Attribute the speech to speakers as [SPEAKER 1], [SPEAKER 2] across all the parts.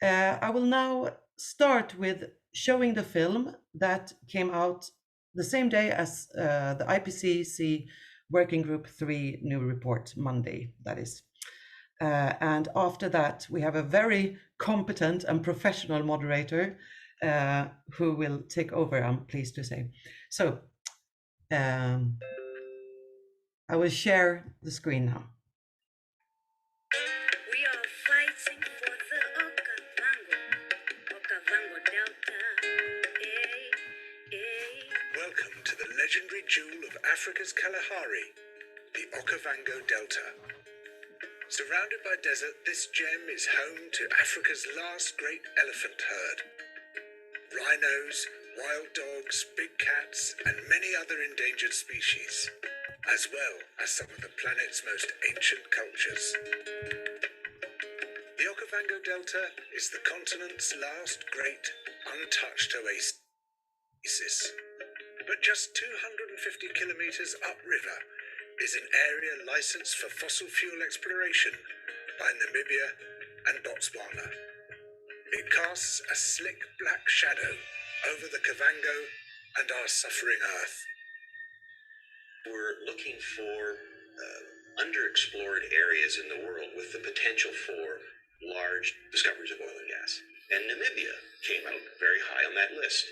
[SPEAKER 1] I will now start with showing the film that came out the same day as the IPCC Working Group 3 new report, Monday, that is. And after that, we have a very competent and professional moderator who will take over, I'm pleased to say. So I will share the screen now.
[SPEAKER 2] We are fighting for the Kavango Delta.
[SPEAKER 3] Welcome to the legendary jewel of Africa's Kalahari, the Okavango Delta. Surrounded by desert, this gem is home to Africa's last great elephant herd. Rhinos, wild dogs, big cats, and many other endangered species, as well as some of the planet's most ancient cultures. The Okavango Delta is the continent's last great, untouched oasis. But just 250 kilometers upriver is an area licensed for fossil fuel exploration by Namibia and Botswana. It casts a slick black shadow over the Kavango and our suffering Earth.
[SPEAKER 4] We're looking for underexplored areas in the world with the potential for large discoveries of oil and gas. And Namibia came out very high on that list.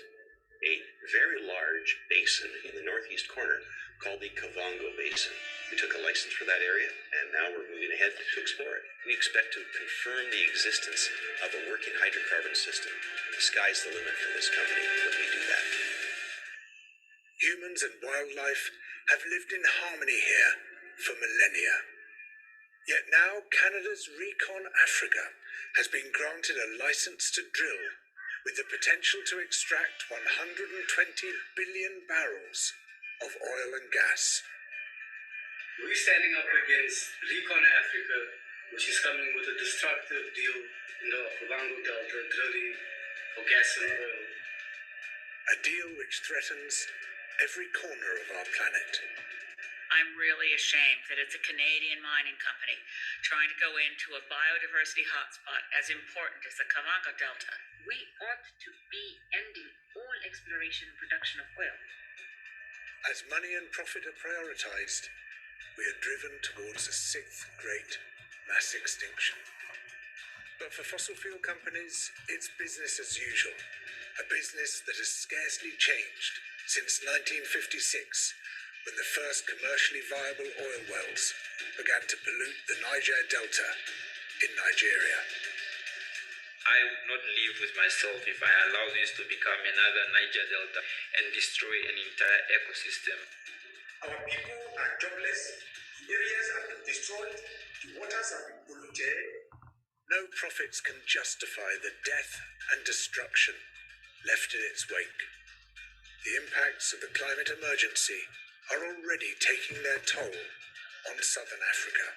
[SPEAKER 4] A very large basin in the northeast corner called the Kavango Basin. We took a license for that area, and now we're moving ahead to explore it. We expect to confirm the existence of a working hydrocarbon system. The sky's the limit for this company when we do that.
[SPEAKER 3] Humans and wildlife have lived in harmony here for millennia. Yet now Canada's Recon Africa has been granted a license to drill with the potential to extract 120 billion barrels of oil and gas.
[SPEAKER 5] We're standing up against Recon Africa, which is coming with a destructive deal in the Kavango Delta, drilling for gas and oil.
[SPEAKER 3] A deal which threatens every corner of our planet.
[SPEAKER 6] I'm really ashamed that it's a Canadian mining company trying to go into a biodiversity hotspot as important as the Kavango Delta.
[SPEAKER 2] We ought to be ending all exploration and production of oil.
[SPEAKER 3] As money and profit are prioritized, we are driven towards a sixth great mass extinction. But for fossil fuel companies, it's business as usual, a business that has scarcely changed since 1956, when the first commercially viable oil wells began to pollute the Niger Delta in Nigeria.
[SPEAKER 7] I would not live with myself if I allow this to become another Niger Delta and destroy an entire ecosystem.
[SPEAKER 8] Our people are jobless, the areas have been destroyed, the waters have been polluted.
[SPEAKER 3] No profits can justify the death and destruction left in its wake. The impacts of the climate emergency are already taking their toll on southern Africa.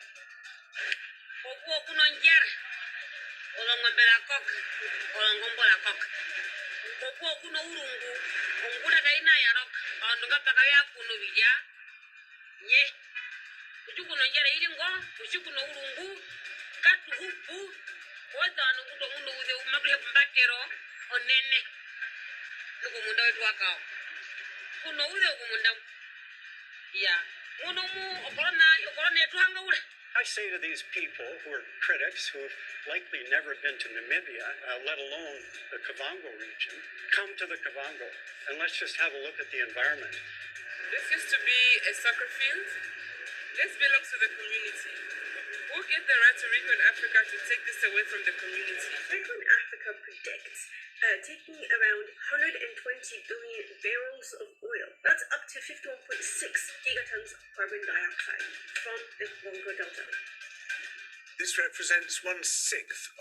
[SPEAKER 9] I say to these people who are critics who've likely never been to Namibia, let alone the Kavango region, come to the Kavango and let's just have a look at the environment.
[SPEAKER 10] This used to be a soccer field. This belongs to the community. Who gave the right to Recon Africa to take this away from the community?
[SPEAKER 2] Recon Africa predicts taking around 120 billion barrels of oil. That's up to 51.6 gigatons of carbon dioxide from the Kavango Delta.
[SPEAKER 3] This represents 1/6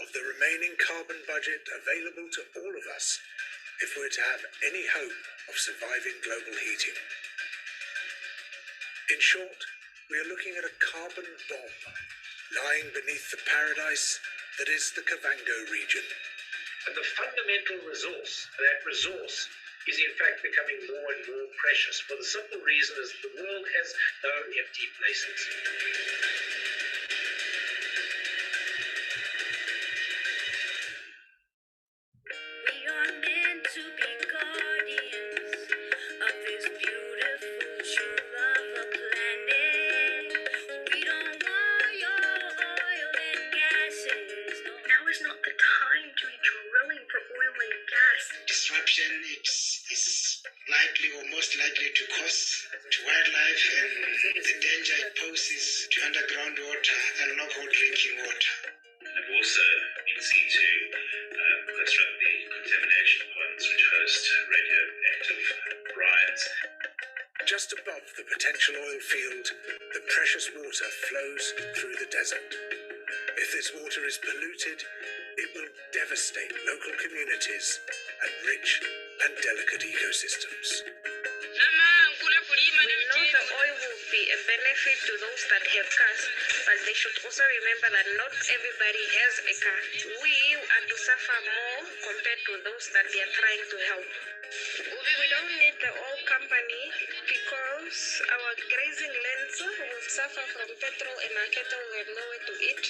[SPEAKER 3] of the remaining carbon budget available to all of us if we're to have any hope of surviving global heating. In short, we are looking at a carbon bomb lying beneath the paradise that is the Kavango region.
[SPEAKER 8] And the fundamental resource, that resource is in fact becoming more and more precious for the simple reason is the world has no empty places.
[SPEAKER 3] water and local drinking water.
[SPEAKER 4] And have also been seen to construct the contamination ponds which host radioactive brines.
[SPEAKER 3] Just above the potential oil field, the precious water flows through the desert. If this water is polluted, it will devastate local communities and rich and delicate ecosystems.
[SPEAKER 2] We know the oil will be a benefit to those that have cars, but they should also remember that not everybody has a car. We are to suffer more compared to those that they are trying to help. We don't need the oil company because our grazing lands will suffer from petrol and our cattle will have nowhere to eat.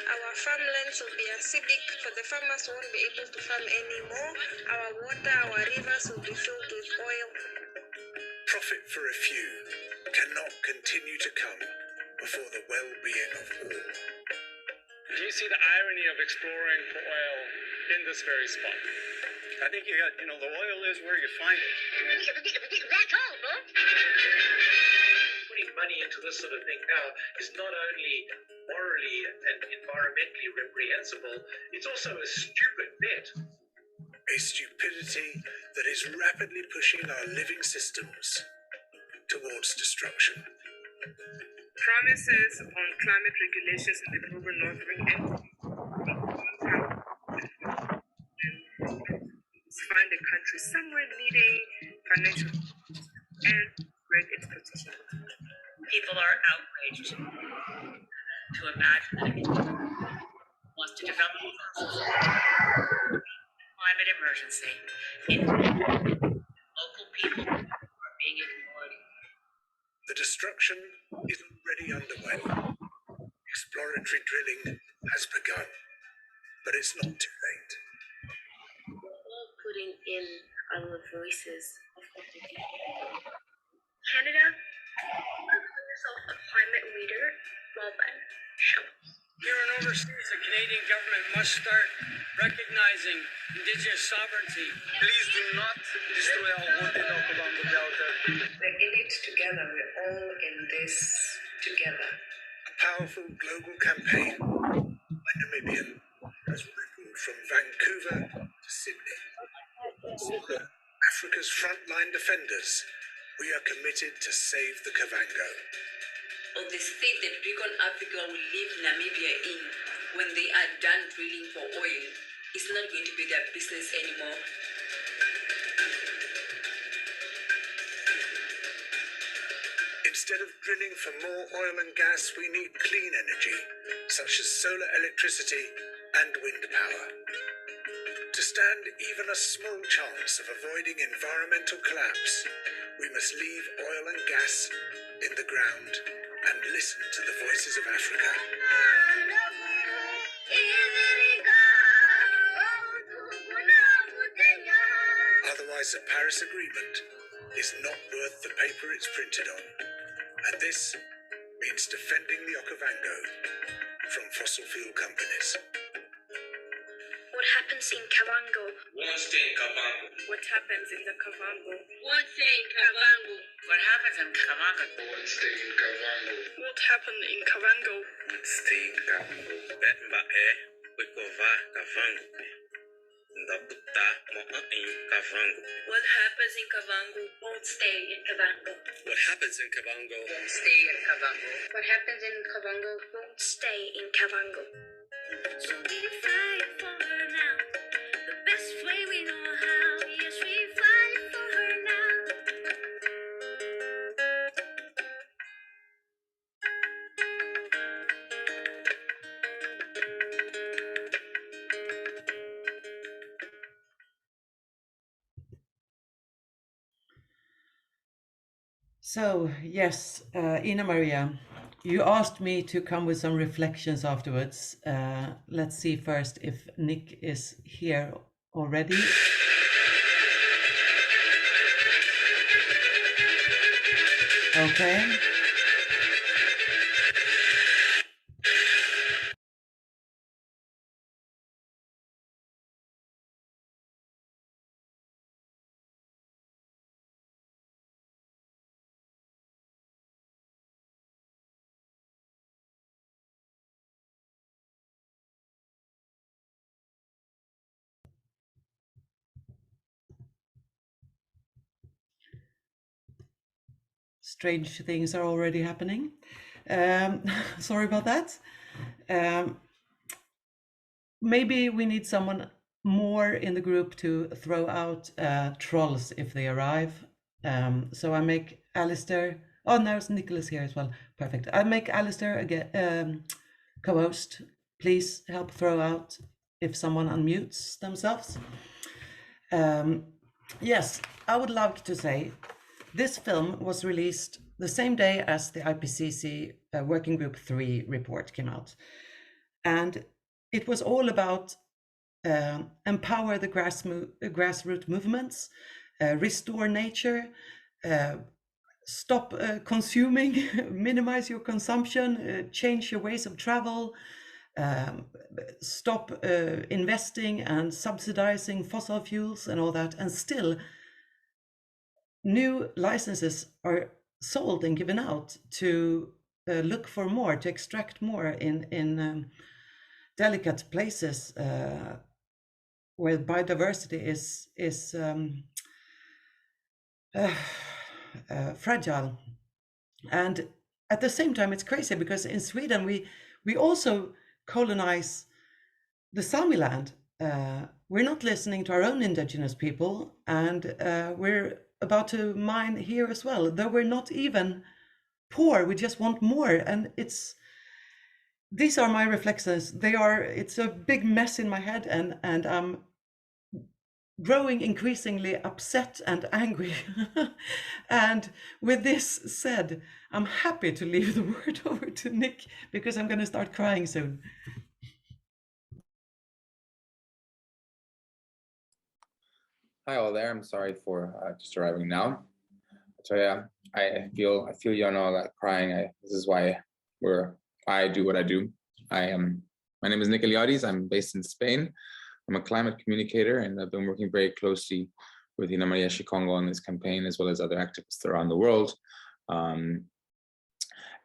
[SPEAKER 2] Our farmlands will be acidic, for the farmers won't be able to farm anymore. Our water, our rivers will be filled with oil.
[SPEAKER 3] Profit for a few cannot continue to come before the well-being of all.
[SPEAKER 9] Do you see the irony of exploring for oil in this very spot? I think the oil is where you find it.
[SPEAKER 2] That's all, bro.
[SPEAKER 8] Putting money into this sort of thing now is not only morally and environmentally reprehensible, it's also a stupid bet.
[SPEAKER 3] A stupidity that is rapidly pushing our living systems towards destruction.
[SPEAKER 10] Promises on climate regulations in the global north will find a country somewhere needing financial and great exploitation.
[SPEAKER 6] People are outraged to imagine that it wants to develop climate emergency in local people are being ignored.
[SPEAKER 3] The destruction is already underway. Exploratory drilling has begun, but it's not too late.
[SPEAKER 2] We're all putting in our voices. Canada, call yourself a climate leader? Well then, show us.
[SPEAKER 9] Here and overseas, the Canadian government must start recognizing Indigenous sovereignty. Please do not destroy our water in the Kavango Delta.
[SPEAKER 11] We're in it together. We're all in this together.
[SPEAKER 3] A powerful global campaign by Namibian has rippled from Vancouver to Sydney. Africa's frontline defenders, we are committed to save the Kavango.
[SPEAKER 12] Of the state that Recon Africa will leave Namibia in when they are done drilling for oil, it's not going to be their business anymore.
[SPEAKER 3] Instead of drilling for more oil and gas, we need clean energy, such as solar electricity and wind power. To stand even a small chance of avoiding environmental collapse, we must leave oil and gas in the ground and listen to the voices of Africa. Otherwise, the Paris Agreement is not worth the paper it's printed on. And this means defending the Okavango from fossil fuel companies.
[SPEAKER 2] What happens in Kavango?
[SPEAKER 7] Won't stay in Kavango.
[SPEAKER 10] What happens in the Kavango?
[SPEAKER 12] Won't stay in Kavango.
[SPEAKER 6] What happens in Kavango?
[SPEAKER 7] Won't stay in Kavango.
[SPEAKER 10] What happened in Kavango?
[SPEAKER 7] Won't stay in Kavango.
[SPEAKER 13] Betmba wikova Kavango. Ndabuta mo in Kavango.
[SPEAKER 12] What happens in Kavango won't stay in Kavango.
[SPEAKER 13] What happens in Kavango
[SPEAKER 12] Won't stay in Kavango.
[SPEAKER 2] What happens in Kavango won't stay in Kavango.
[SPEAKER 14] So we fight for her now, the best way we know how. Yes, we fight for her now.
[SPEAKER 1] So, yes, Ina Maria, you asked me to come with some reflections afterwards. Let's see first if Nick is here already. Okay. strange things are already happening. Sorry about that. Maybe we need someone more in the group to throw out trolls if they arrive. So I make Alistair. Oh, no, it's Nicholas here as well. Perfect. I make Alistair again co-host. Please help throw out if someone unmutes themselves. Yes, I would like to say this film was released the same day as the IPCC Working Group 3 report came out. And it was all about empower the grassroots movements, restore nature, stop consuming, minimize your consumption, change your ways of travel, stop investing and subsidizing fossil fuels and all that. And still, new licenses are sold and given out to look for more, to extract more in delicate places where biodiversity is fragile. And at the same time, it's crazy because in Sweden we also colonize the Sami land. We're not listening to our own indigenous people, and we're about to mine here as well. Though we're not even poor, we just want more. And these are my reflexes. It's a big mess in my head, and I'm growing increasingly upset and angry. And with this said, I'm happy to leave the word over to Nick because I'm going to start crying soon.
[SPEAKER 15] Hi all there. I'm sorry for just arriving now. So yeah, I feel you know that crying. This is why I do what I do. My name is Nick Eliades. I'm based in Spain. I'm a climate communicator, and I've been working very closely with Maria Shikongo on this campaign, as well as other activists around the world.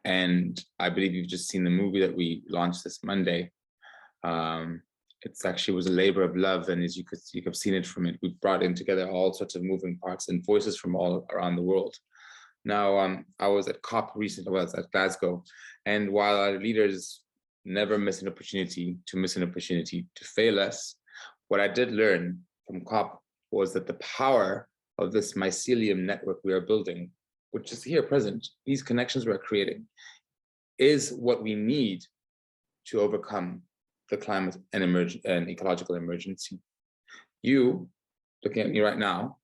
[SPEAKER 15] And I believe you've just seen the movie that we launched this Monday. It's actually was a labor of love, and as you have seen it from it, we brought in together all sorts of moving parts and voices from all around the world. Now, I was at COP recently, I was at Glasgow, and while our leaders never miss an opportunity to fail us, what I did learn from COP was that the power of this mycelium network we are building, which is here present, these connections we're creating, is what we need to overcome the climate and ecological emergency. You, looking at me right now,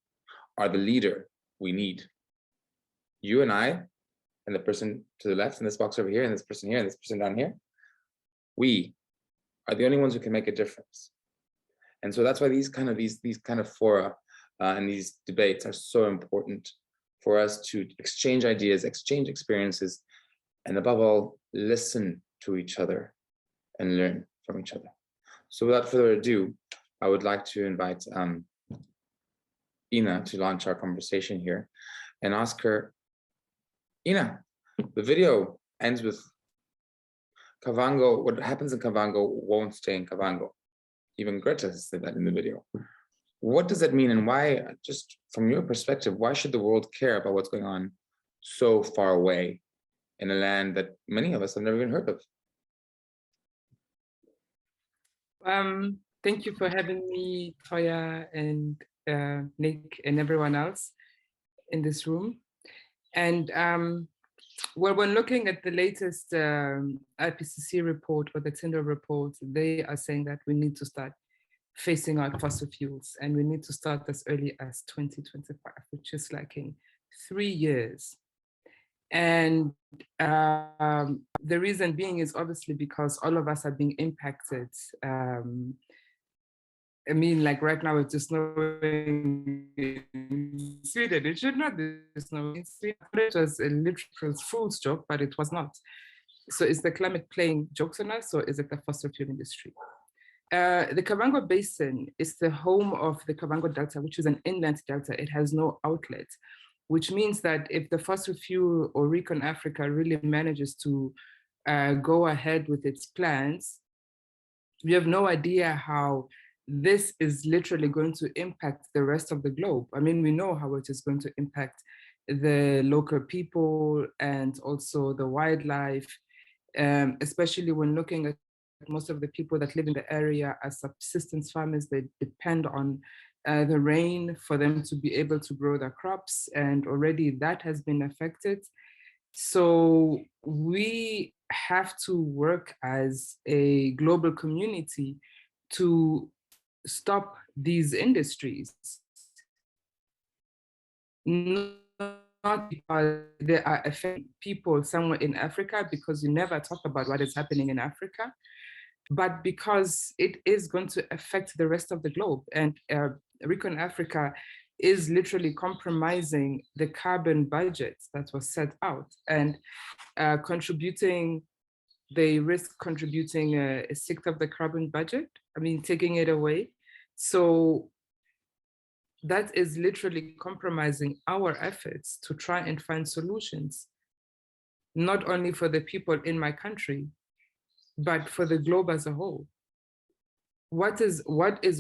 [SPEAKER 15] are the leader we need. You and I, and the person to the left in this box over here, and this person here, and this person down here, we are the only ones who can make a difference. And so that's why these kind of fora and these debates are so important for us to exchange ideas, exchange experiences, and above all, listen to each other and learn from each other. So without further ado, I would like to invite Ina to launch our conversation here and ask her, Ina, the video ends with Kavango. What happens in Kavango won't stay in Kavango. Even Greta said that in the video. What does that mean, and why, just from your perspective, why should the world care about what's going on so far away in a land that many of us have never even heard of?
[SPEAKER 16] Thank you for having me, Toya and Nick and everyone else in this room. And well, when looking at the latest IPCC report or the Tinder report, they are saying that we need to start phasing out fossil fuels, and we need to start as early as 2025, which is like in 3 years. And the reason being is obviously because all of us are being impacted. I mean, like right now it's just snowing in Sweden. It should not be snowing in Sweden. It was a literal fool's joke, but it was not. So is the climate playing jokes on us, or is it the fossil fuel industry? The Kavango Basin is the home of the Kavango Delta, which is an inland delta. It has no outlet, which means that if the fossil fuel or Recon Africa really manages to go ahead with its plans, we have no idea how this is literally going to impact the rest of the globe. I mean, we know how it is going to impact the local people and also the wildlife, especially when looking at most of the people that live in the area as subsistence farmers. They depend on the rain for them to be able to grow their crops, and already that has been affected. So we have to work as a global community to stop these industries, not because they are affecting people somewhere in Africa, because you never talk about what is happening in Africa, but because it is going to affect the rest of the globe. And Recon Africa is literally compromising the carbon budget that was set out, and they risk contributing a sixth of the carbon budget, taking it away. So that is literally compromising our efforts to try and find solutions, not only for the people in my country, but for the globe as a whole. What is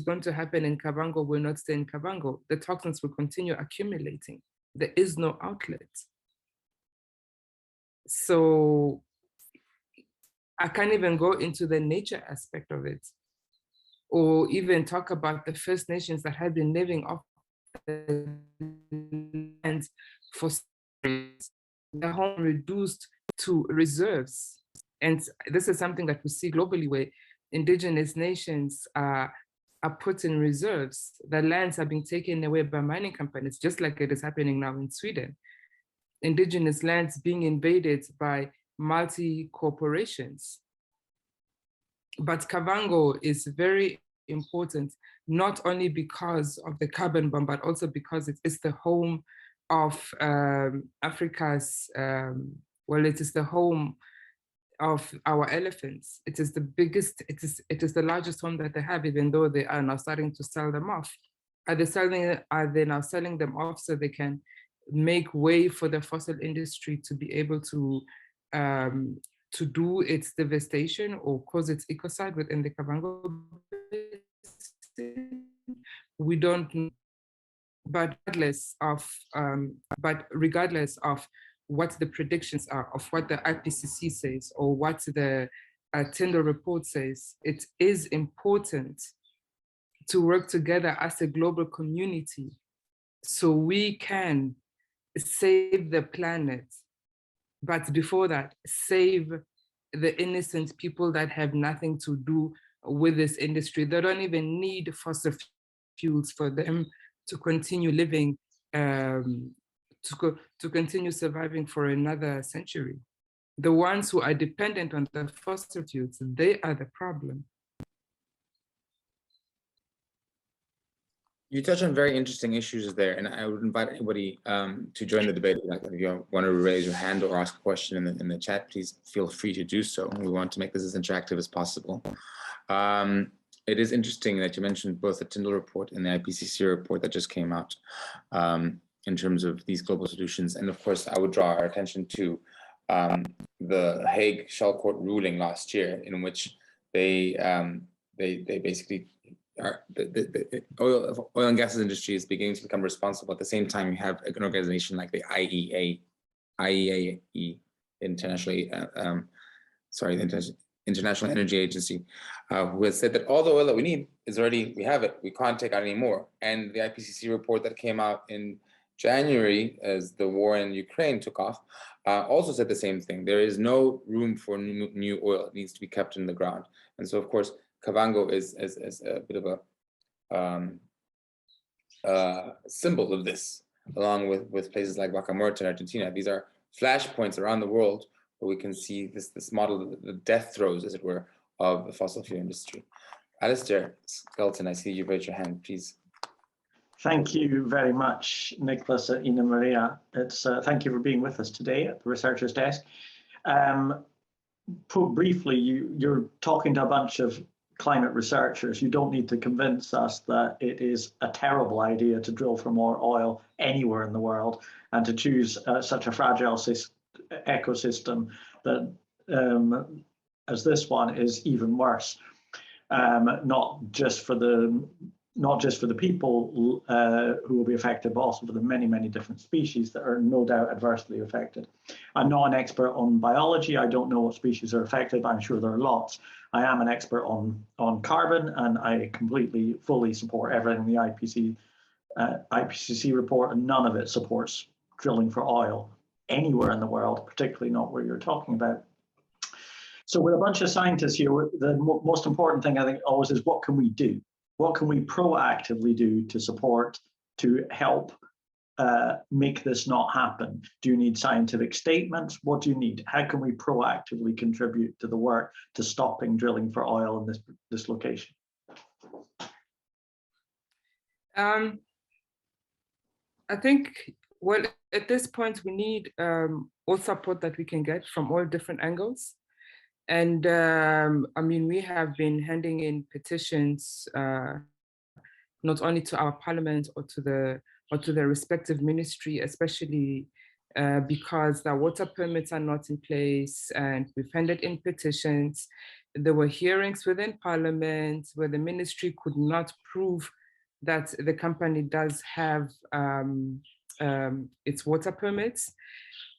[SPEAKER 16] going to happen in Kavango will not stay in Kavango. The toxins will continue accumulating. There is no outlet. So I can't even go into the nature aspect of it, or even talk about the First Nations that have been living off the land for centuries. Their home reduced to reserves. And this is something that we see globally, where indigenous nations are put in reserves. The lands are being taken away by mining companies, just like it is happening now in Sweden. Indigenous lands being invaded by multi-corporations. But Kavango is very important, not only because of the carbon bomb, but also because it is the home of Africa's, it is the home of our elephants. It is the biggest, it is the largest home that they have, even though they are now starting to sell them off. Are they now selling them off so they can make way for the fossil industry to be able to do its devastation or cause its ecocide within the Kavango? We don't know. But regardless of what the predictions are, of what the IPCC says, or what the Tyndall report says, it is important to work together as a global community so we can save the planet. But before that, save the innocent people that have nothing to do with this industry. They don't even need fossil fuels for them to continue living, to continue surviving for another century. The ones who are dependent on the fossil fuels, they are the problem.
[SPEAKER 15] You touch on very interesting issues there, and I would invite anybody to join the debate. If you want to raise your hand or ask a question in the chat, please feel free to do so. We want to make this as interactive as possible. It is interesting that you mentioned both the Tyndall report and the IPCC report that just came out in terms of these global solutions. And of course, I would draw our attention to the Hague Shell Court ruling last year, in which they basically the oil and gas industry is beginning to become responsible. At the same time, you have an organization like the IEA, International Energy Agency, who has said that all the oil that we need is already, we have it, we can't take out any more. And the IPCC report that came out in January, as the war in Ukraine took off, also said the same thing. There is no room for new oil. It needs to be kept in the ground. And so, of course, Kavango is a bit of a symbol of this, along with places like Vaca Muerta in Argentina. These are flashpoints around the world where we can see this model, the death throes, as it were, of the fossil fuel industry. Alistair Skelton, I see you've raised your hand, please.
[SPEAKER 17] Thank you very much, Nicholas and Ina Maria. Thank you for being with us today at the Researchers Desk. Put briefly, you're talking to a bunch of climate researchers. You don't need to convince us that it is a terrible idea to drill for more oil anywhere in the world, and to choose such a fragile ecosystem that, as this one, is even worse. Not just for the not just for the people who will be affected, but also for the many, many different species that are no doubt adversely affected. I'm not an expert on biology. I don't know what species are affected, but I'm sure there are lots. I am an expert on carbon, and I completely, fully support everything in the IPCC report, and none of it supports drilling for oil anywhere in the world, particularly not where you're talking about. So with a bunch of scientists here, the most important thing I think always is, what can we do? What can we proactively do to support, to help make this not happen? Do you need scientific statements? What do you need? How can we proactively contribute to the work to stopping drilling for oil in this location?
[SPEAKER 16] I think, well, at this point, we need all support that we can get from all different angles. And I mean, we have been handing in petitions, not only to our parliament or to the respective ministry, especially because the water permits are not in place, and we've handed in petitions. There were hearings within parliament where the ministry could not prove that the company does have its water permits.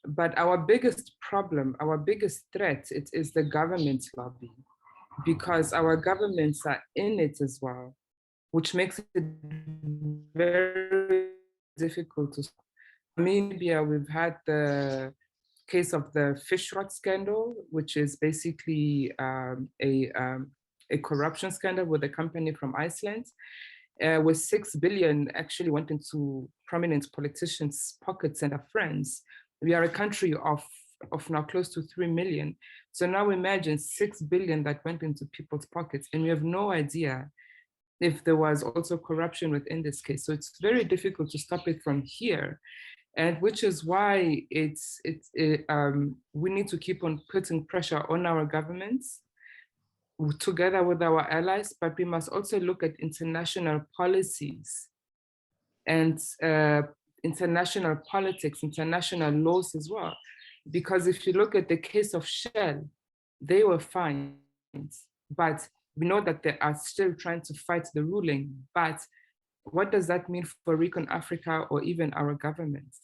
[SPEAKER 16] But our biggest problem, our biggest threat, it is the government lobby, because our governments are in it as well, which makes it very difficult to stop. In Namibia, we've had the case of the fish rot scandal, which is basically a corruption scandal with a company from Iceland, where 6 billion actually went into prominent politicians' pockets and our friends. We are a country of now close to 3 million. So now imagine 6 billion that went into people's pockets, and we have no idea if there was also corruption within this case. So it's very difficult to stop it from here. And which is why we need to keep on putting pressure on our governments together with our allies, but we must also look at international policies and international politics, international laws as well. Because if you look at the case of Shell, they were fined, but we know that they are still trying to fight the ruling. But what does that mean for Recon Africa or even our governments?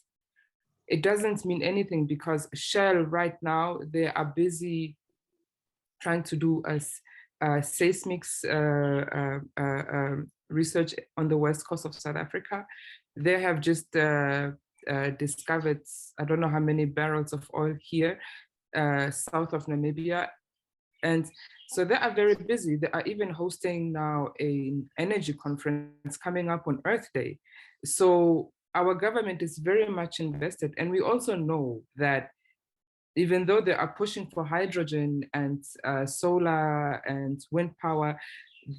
[SPEAKER 16] It doesn't mean anything, because Shell right now, they are busy trying to do seismics research on the west coast of South Africa. They have just discovered, I don't know how many barrels of oil here, south of Namibia. And so they are very busy. They are even hosting now an energy conference coming up on Earth Day. So our government is very much invested. And we also know that even though they are pushing for hydrogen and solar and wind power,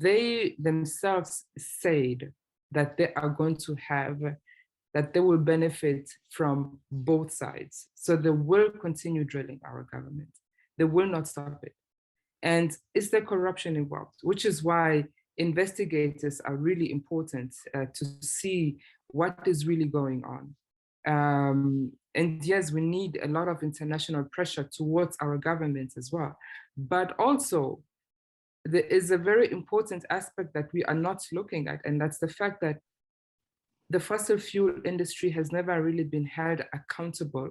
[SPEAKER 16] they themselves said that they are going to have, that they will benefit from both sides. So they will continue drilling, our government. They will not stop it. And is there corruption involved? Which is why investigators are really important to see what is really going on. And yes, we need a lot of international pressure towards our governments as well. But also, there is a very important aspect that we are not looking at, and that's the fact that the fossil fuel industry has never really been held accountable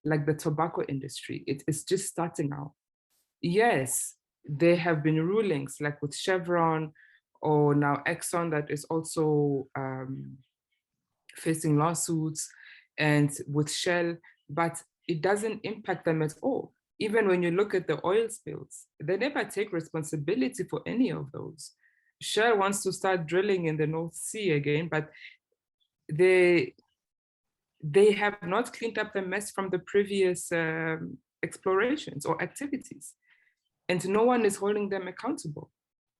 [SPEAKER 16] like the tobacco industry. It is just starting now. Yes, there have been rulings like with Chevron or now Exxon that is also facing lawsuits, and with Shell, but it doesn't impact them at all. Even when you look at the oil spills, they never take responsibility for any of those. Shell wants to start drilling in the North Sea again, but they have not cleaned up the mess from the previous explorations or activities. And no one is holding them accountable.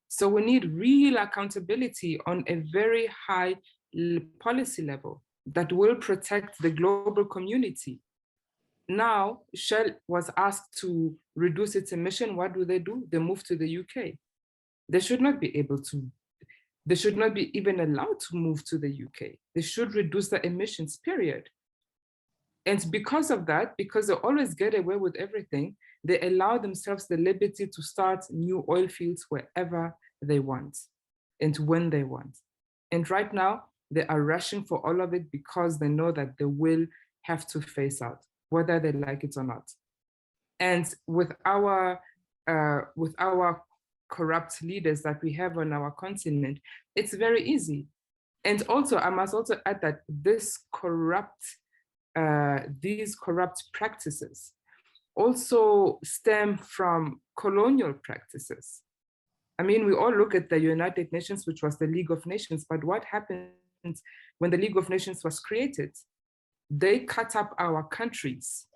[SPEAKER 16] So we need real accountability on a very high policy level that will protect the global community. Now, Shell was asked to reduce its emission. What do? They move to the UK. They should not be able to, they should not be even allowed to move to the UK. They should reduce the emissions, period. And because of that, because they always get away with everything, they allow themselves the liberty to start new oil fields wherever they want and when they want. And right now, they are rushing for all of it because they know that they will have to phase out, whether they like it or not. And with our corrupt leaders that we have on our continent, it's very easy. And also, I must also add that these corrupt practices also stem from colonial practices. I mean, we all look at the United Nations, which was the League of Nations, but what happened when the League of Nations was created? They cut up our countries,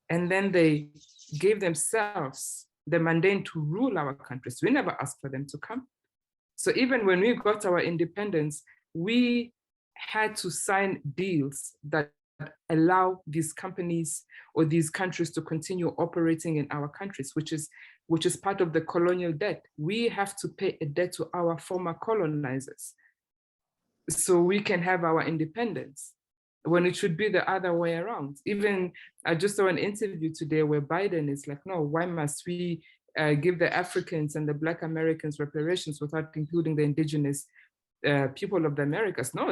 [SPEAKER 16] and then they gave themselves the mandate to rule our countries. We never asked for them to come. So even when we got our independence, we had to sign deals that allow these companies or these countries to continue operating in our countries, which is part of the colonial debt. We have to pay a debt to our former colonizers so we can have our independence, when it should be the other way around. Even I just saw an interview today where Biden is like, no, why must we give the Africans and the Black Americans reparations without including the indigenous people of the Americas? No,